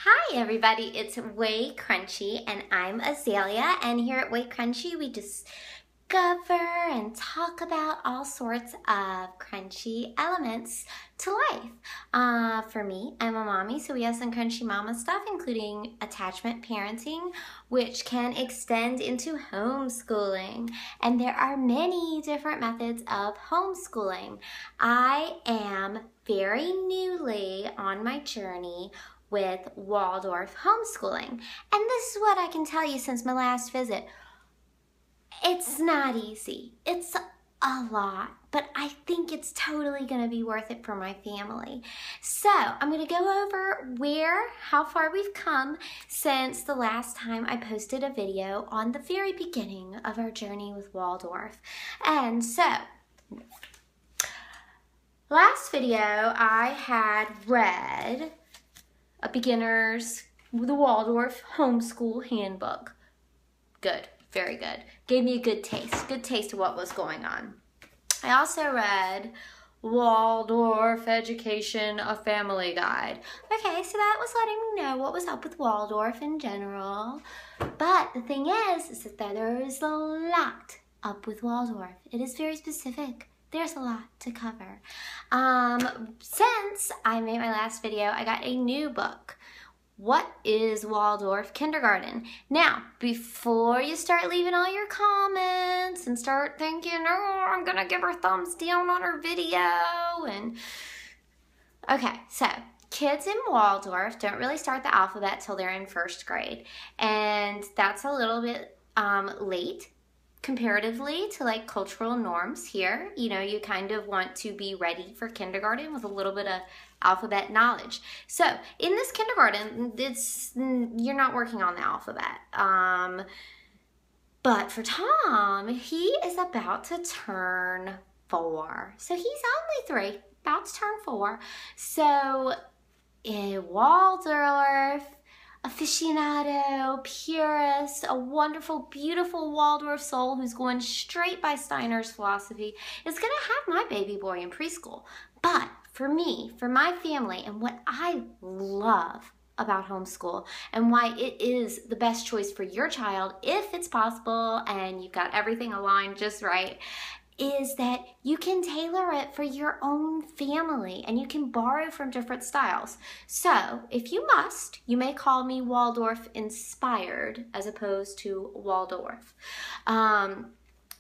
Hi everybody, it's Way Crunchy and I'm Azalea, and here at Way Crunchy we discover and talk about all sorts of crunchy elements to life. For me, I'm a mommy, so we have some crunchy mama stuff, including attachment parenting, which can extend into homeschooling. And there are many different methods of homeschooling. I am very newly on my journey with Waldorf homeschooling. And this is what I can tell you since my last visit. It's not easy. It's a lot, but I think it's totally gonna be worth it for my family. So I'm gonna go over how far we've come since the last time I posted a video on the very beginning of our journey with Waldorf. And so, last video I had read a beginner's, the Waldorf Homeschool Handbook. Good, very good. Gave me a good taste of what was going on. I also read Waldorf Education, a Family Guide. Okay, so that was letting me know what was up with Waldorf in general. But the thing is that there is a lot up with Waldorf. It is very specific. There's a lot to cover. Since I made my last video, I got a new book. What is Waldorf Kindergarten? Now, before you start leaving all your comments and start thinking, oh, I'm gonna give her thumbs down on her video, okay, so kids in Waldorf don't really start the alphabet till they're in first grade, and that's a little bit late comparatively to like cultural norms here. You know, you kind of want to be ready for kindergarten with a little bit of alphabet knowledge. So in this kindergarten, you're not working on the alphabet. But for Tom, he is about to turn 4. So he's only 3, about to turn 4. So in Waldorf, aficionado, purist, a wonderful, beautiful Waldorf soul who's going straight by Steiner's philosophy is going to have my baby boy in preschool. But for me, for my family, and what I love about homeschool and why it is the best choice for your child, if it's possible and you've got everything aligned just right, is that you can tailor it for your own family and you can borrow from different styles. So if you must, you may call me Waldorf inspired as opposed to Waldorf.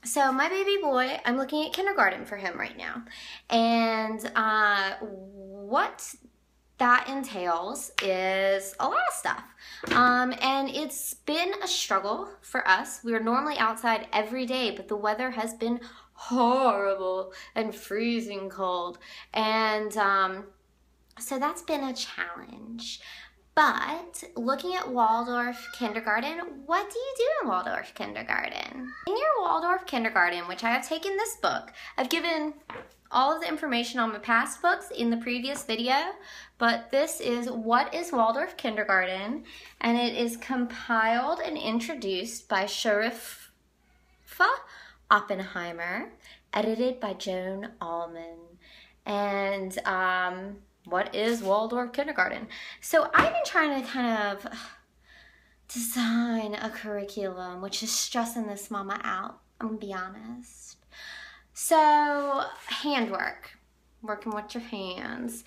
So my baby boy, I'm looking at kindergarten for him right now. And what that entails is a lot of stuff. And it's been a struggle for us. We're normally outside every day, but the weather has been horrible and freezing cold. And so that's been a challenge. But looking at Waldorf Kindergarten, what do you do in Waldorf Kindergarten? In your Waldorf Kindergarten, which I have taken this book, I've given all of the information on my past books in the previous video, but this is What is Waldorf Kindergarten, and it is compiled and introduced by Sharifa Oppenheimer, edited by Joan Allman. And what is Waldorf Kindergarten? So I've been trying to kind of design a curriculum, which is stressing this mama out, I'm gonna be honest. So, handwork, working with your hands.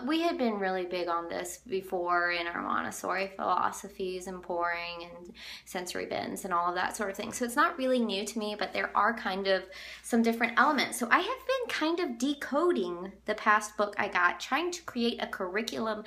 We had been really big on this before in our Montessori philosophies and pouring and sensory bins and all of that sort of thing. So it's not really new to me, but there are kind of some different elements. So I have been kind of decoding the past book I got, trying to create a curriculum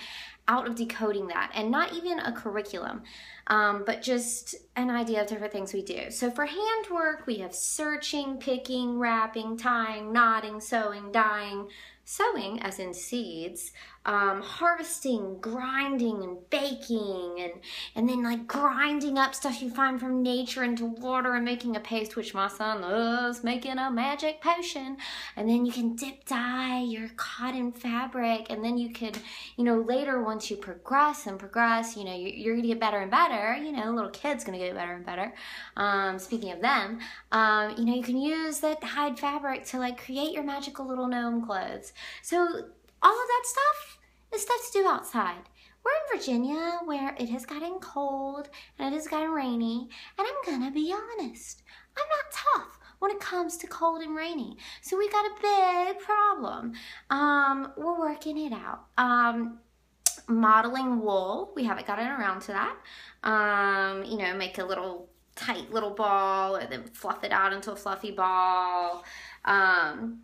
out of decoding that, and not even a curriculum, but just an idea of different things we do. So for handwork, we have searching, picking, wrapping, tying, knotting, sewing, dyeing, sowing as in seeds, harvesting, grinding, and baking, and then like grinding up stuff you find from nature into water and making a paste, which my son loves, making a magic potion. And then you can dip dye your cotton fabric, and then you could, you know, later once you progress and progress, you know, you're gonna get better and better, you know, little kid's gonna get better and better. Speaking of them, you know, you can use that dyed fabric to like create your magical little gnome clothes. So all of that stuff is stuff to do outside. we're in Virginia where it has gotten cold and it has gotten rainy, and I'm gonna be honest, I'm not tough when it comes to cold and rainy. So we got a big problem. We're working it out. Modeling wool, we haven't gotten around to that. You know, make a little tight little ball and then fluff it out into a fluffy ball. I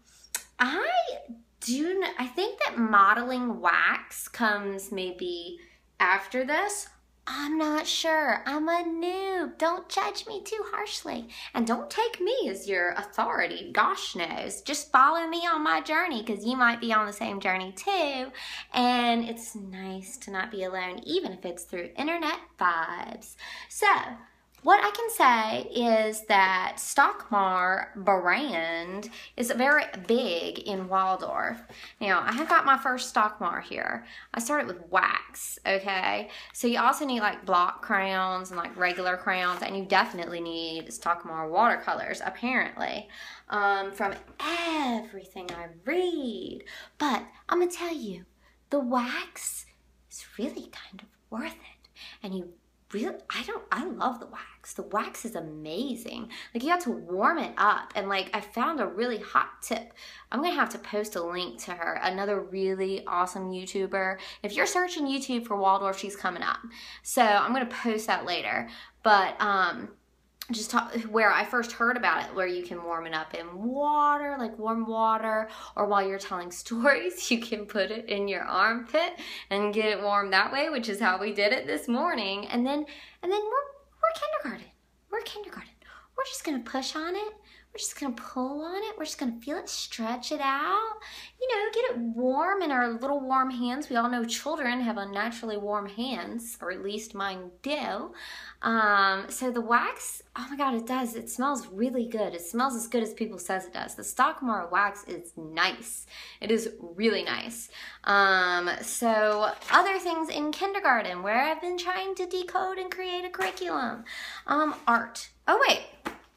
think that modeling wax comes maybe after this. I'm not sure. I'm a noob. Don't judge me too harshly. And don't take me as your authority. Gosh knows. Just follow me on my journey, because you might be on the same journey too. And it's nice to not be alone, even if it's through internet vibes. So, what I can say is that Stockmar brand is very big in Waldorf. Now, I have got my first Stockmar here. I started with wax, okay? So you also need like block crayons and like regular crayons, and you definitely need Stockmar watercolors, apparently, from everything I read. But I'm gonna tell you, the wax is really kind of worth it. And you really, I love the wax. The wax is amazing. Like, you have to warm it up. And like, I found a really hot tip. I'm gonna have to post a link to her, another really awesome YouTuber. If you're searching YouTube for Waldorf, she's coming up. So I'm gonna post that later. But just where I first heard about it, where you can warm it up in water, like warm water, or while you're telling stories, you can put it in your armpit and get it warm that way, which is how we did it this morning. And then we're kindergarten. We're kindergarten. We're just gonna push on it. We're just gonna pull on it. We're just gonna feel it, stretch it out, you know, get it warm in our little warm hands. We all know children have unnaturally warm hands, or at least mine do. So the wax, oh my God, it does. It smells really good. It smells as good as people says it does. The Stockmar wax is nice. It is really nice. So other things in kindergarten where I've been trying to decode and create a curriculum. Art. Oh wait.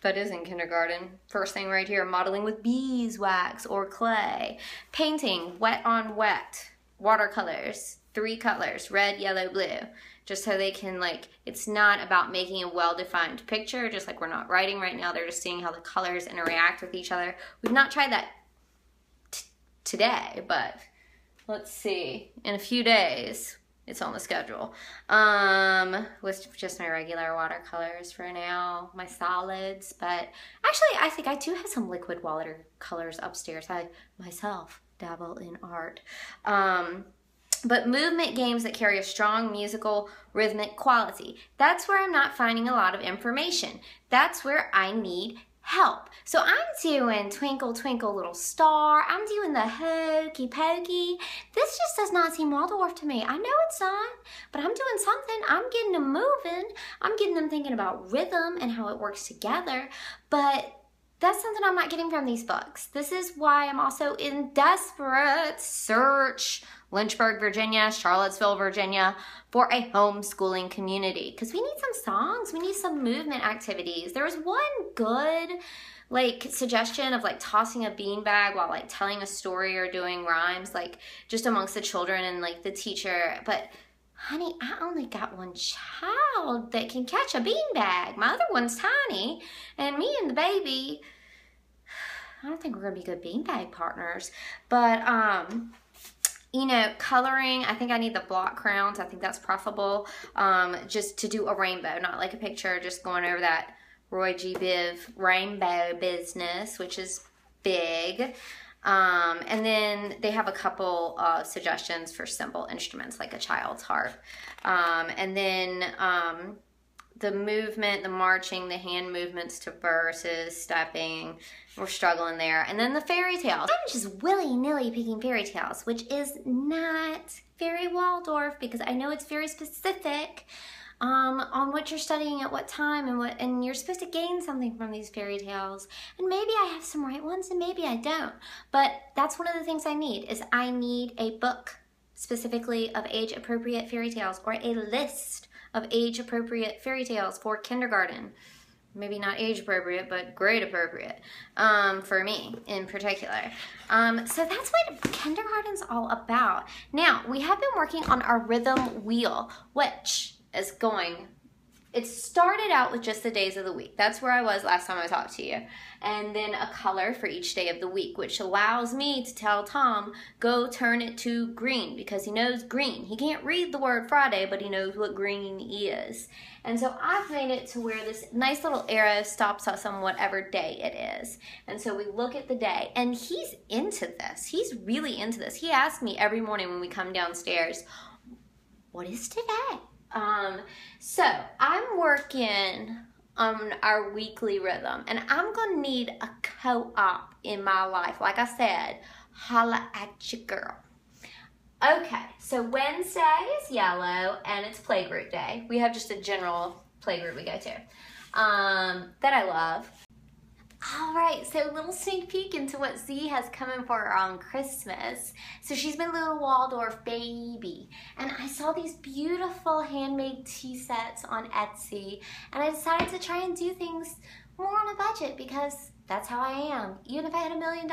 That is in kindergarten. First thing right here, modeling with beeswax or clay. Painting, wet on wet. Watercolors, 3 colors, red, yellow, blue. Just so they can, like, it's not about making a well-defined picture, just like we're not writing right now. They're just seeing how the colors interact with each other. We've not tried that today, but let's see. In a few days, it's on the schedule. With just my regular watercolors for now, my solids. But actually, I think I do have some liquid watercolors upstairs. I myself dabble in art. But movement games that carry a strong musical, rhythmic quality. That's where I'm not finding a lot of information. That's where I need help. So I'm doing Twinkle, Twinkle, Little Star. I'm doing the Hokey Pokey. This just does not seem Waldorf to me. I know it's not, but I'm doing something. I'm getting them moving. I'm getting them thinking about rhythm and how it works together. But that's something I'm not getting from these books. This is why I'm also in desperate search, Lynchburg, Virginia, Charlottesville, Virginia, for a homeschooling community. Because we need some songs, we need some movement activities. There was one good like suggestion of like tossing a beanbag while like telling a story or doing rhymes, like just amongst the children and like the teacher. But honey, I only got one child that can catch a beanbag. My other one's tiny, and me and the baby, I don't think we're gonna be good beanbag partners. But you know, coloring, I think I need the block crayons. I think that's preferable. Just to do a rainbow, not like a picture, just going over that Roy G. Biv rainbow business, which is big. And then they have a couple suggestions for simple instruments like a child's harp. And then the movement, the marching, the hand movements to verses, stepping, we're struggling there. And then the fairy tales. I'm just willy-nilly picking fairy tales, which is not very Waldorf because I know it's very specific on what you're studying at what time and you're supposed to gain something from these fairy tales. And maybe I have some right ones and maybe I don't. But that's one of the things I need is I need a book specifically of age-appropriate fairy tales or a list of age-appropriate fairy tales for kindergarten. maybe not age appropriate, but grade appropriate for me in particular. So that's what kindergarten's all about. Now, we have been working on our rhythm wheel, which is going, it started out with just the days of the week. That's where I was last time I talked to you. And then a color for each day of the week, which allows me to tell Tom, go turn it to green, because he knows green. He can't read the word Friday, but he knows what green is. And so I've made it to where this nice little arrow stops us on whatever day it is. And so we look at the day, and he's into this. He's really into this. He asks me every morning when we come downstairs, what is today? So I'm working on our weekly rhythm, and I'm gonna need a co-op in my life. Like I said, holla at your girl. Okay, so Wednesday is yellow, and it's playgroup day. We have just a general playgroup we go to that I love. All right, so a little sneak peek into what Z has coming for her on Christmas. So she's my little Waldorf baby, and I saw these beautiful handmade tea sets on Etsy, and I decided to try and do things more on a budget, because that's how I am. Even if I had $1 million,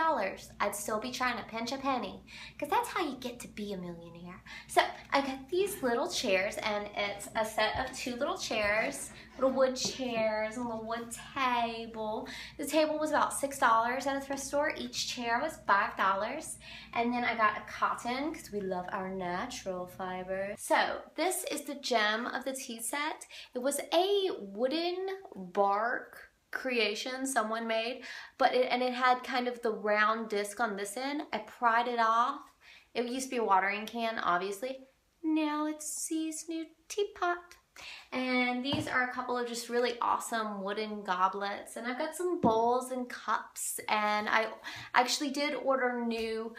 I'd still be trying to pinch a penny, because that's how you get to be a millionaire. So I got these little chairs, and it's a set of 2 little chairs, little wood chairs, and a little wood table. The table was about $6 at a thrift store. Each chair was $5. And then I got a cotton, because we love our natural fiber. So this is the gem of the tea set. It was a wooden bark creation someone made, but it had kind of the round disc on this end. I pried it off. It used to be a watering can, obviously. Now it's Z's new teapot. And these are a couple of just really awesome wooden goblets, and I've got some bowls and cups, and I actually did order new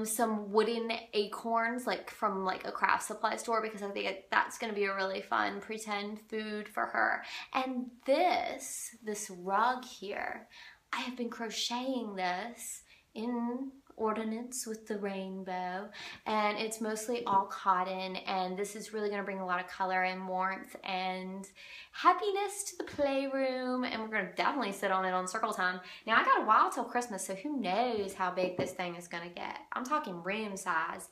some wooden acorns, like from like a craft supply store, because I think that's going to be a really fun pretend food for her. And this rug here, I have been crocheting this in ordinance with the rainbow, and it's mostly all cotton, and this is really going to bring a lot of color and warmth and happiness to the playroom, and we're going to definitely sit on it on circle time. Now I got a while till Christmas, so who knows how big this thing is going to get. I'm talking room size.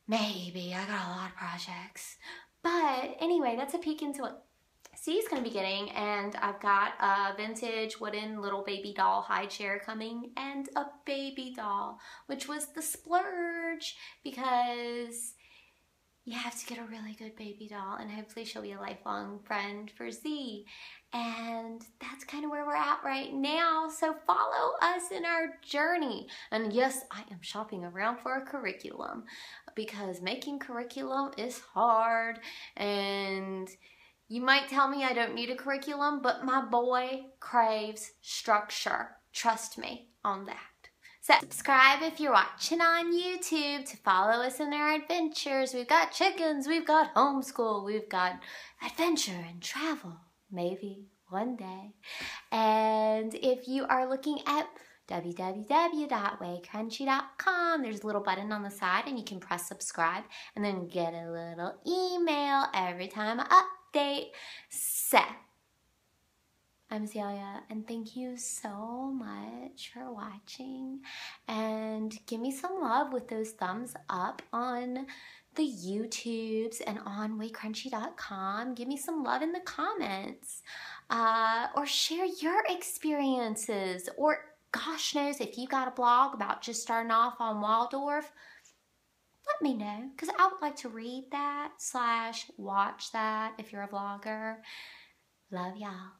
Maybe. I got a lot of projects. But anyway, that's a peek into what C's going to be getting, and I've got a vintage wooden little baby doll high chair coming, and a baby doll, which was the splurge, because you have to get a really good baby doll, and hopefully she'll be a lifelong friend for Z. And that's kind of where we're at right now, so follow us in our journey. And yes, I am shopping around for a curriculum, because making curriculum is hard, and you might tell me I don't need a curriculum, but my boy craves structure. Trust me on that. So subscribe if you're watching on YouTube to follow us in our adventures. We've got chickens, we've got homeschool, we've got adventure and travel, maybe one day. And if you are looking at www.waycrunchy.com, there's a little button on the side, and you can press subscribe and then get a little email every time I update. So I'm Celia, and thank you so much for watching, and give me some love with those thumbs up on the YouTubes and on waycrunchy.com. Give me some love in the comments, or share your experiences, or gosh knows, if you got a blog about just starting off on Waldorf, let me know, because I would like to read that / watch that if you're a vlogger. Love y'all.